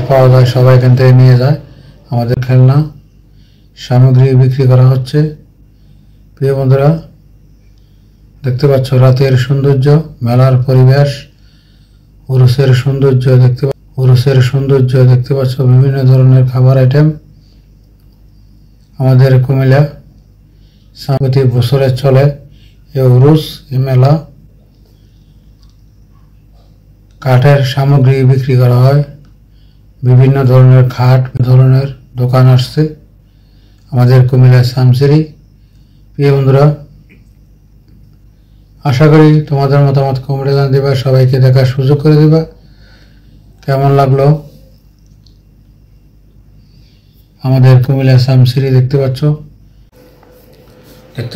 পাওয়া যায় সবাই এখান থেকে নিয়ে যায়। আমাদের খেলনা সামগ্রী বিক্রি করা হচ্ছে। প্রিয় বন্ধুরা, দেখতে পাচ্ছ রাতের সৌন্দর্য, মেলার পরিবেশ, উরুসের সৌন্দর্য দেখতে পাচ্ছ, বিভিন্ন ধরনের খাবার আইটেম। আমাদের কুমিল্লা প্রতি বছরে চলে এই উরুস, এই মেলা। কাঠের সামগ্রী বিক্রি করা হয়, বিভিন্ন ধরনের খাট, ধরনের দোকান আসছে আমাদের কুমিল্লা শামসেরি। প্রিয় বন্ধুরা, আশা করি তোমাদের মতামত কমেন্টে জানিয়ে দিবা, সবাইকে দেখার সুযোগ করে দিবা। কেমন লাগলো আমাদের কুমিল্লা শামসেরি? দেখতে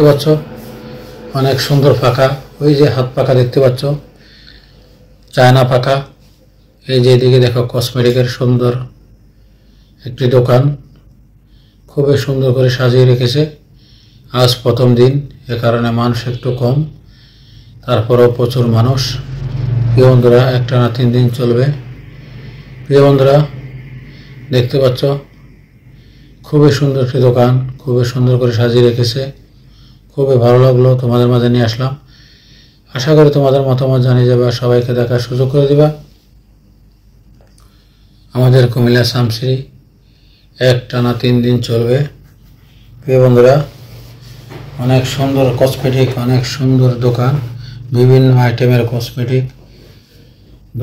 পাচ্ছ অনেক সুন্দর পাখা। ওই যে হাত পাখা দেখতে পাচ্ছ, চায়না পাখা। এই যে এদিকে দেখো কসমেটিকের সুন্দর একটি দোকান, খুবই সুন্দর করে সাজিয়ে রেখেছে। আজ প্রথম দিন, এ কারণে মানুষ একটু কম, তারপরেও প্রচুর মানুষ। প্রিয় বন্ধুরা, একটানা 3 দিন চলবে। প্রিয় বন্ধুরা, দেখতে পাচ্ছ খুবই সুন্দর একটি দোকান, খুবই সুন্দর করে সাজিয়ে রেখেছে। খুবই ভালো লাগলো, তোমাদের মাঝে নিয়ে আসলাম। আশা করি তোমাদের মতামত জানিয়ে যাবে, সবাইকে দেখার সুযোগ করে দিবা। আমাদের কুমিল্লা শামসেরি একটানা 3 দিন চলবে। প্রিয় বন্ধুরা, অনেক সুন্দর কসমেটিক, অনেক সুন্দর দোকান, বিভিন্ন আইটেমের কসমেটিক।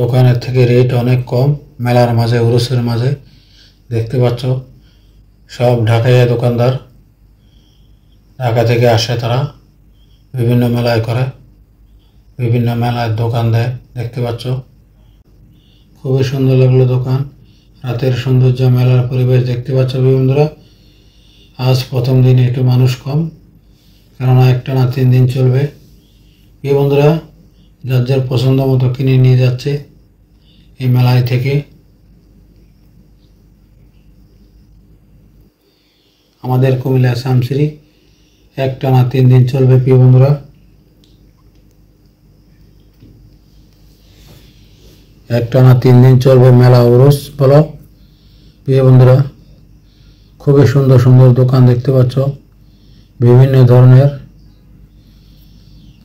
দোকানের থেকে রেট অনেক কম। মেলার মাঝে, উরুসের মাঝে দেখতে পাচ্ছ সব ঢাকাইয়া দোকানদার, ঢাকা থেকে আসে, তারা বিভিন্ন মেলায় করে, বিভিন্ন মেলায় দোকান দেয়। দেখতে পাচ্ছ খুবই সুন্দর লাগলো দোকান, রাতের সৌন্দর্য, মেলার পরিবেশ দেখতে পাচ্ছ। বন্ধুরা, আজ প্রথম দিন একটু মানুষ কম, কেননা একটানা 3 দিন চলবে। এই বন্ধুরা, যার যার পছন্দ মতো কিনে নিয়ে যাচ্ছে এই মেলায় থেকে। আমাদের কুমিল্লা শামসেরি একটানা 3 দিন চলবে। প্রিয় বন্ধুরা, একটানা 3 দিন চলবে মেলা উরুস বলো। প্রিয় বন্ধুরা, খুবই সুন্দর সুন্দর দোকান দেখতে পাচ্ছ, বিভিন্ন ধরনের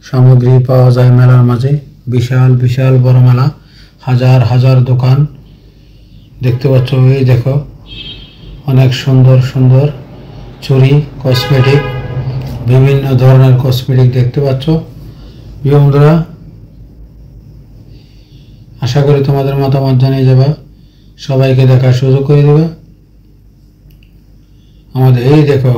সামগ্রী পাওয়া যায় মেলার মাঝে। বিশাল বিশাল বড় মেলা, হাজার হাজার দোকান দেখতে পাচ্ছ। এই দেখো অনেক সুন্দর সুন্দর চুড়ি, কসমেটিক, বিভিন্ন ধরনের কসমেটিক দেখতে পাচ্ছ। প্রিয় বন্ধুরা, আশা করি তোমাদের মতামত জানিয়ে যাবা, সবাইকে দেখার সুযোগ করে দেবে। আমাদের এই দেখো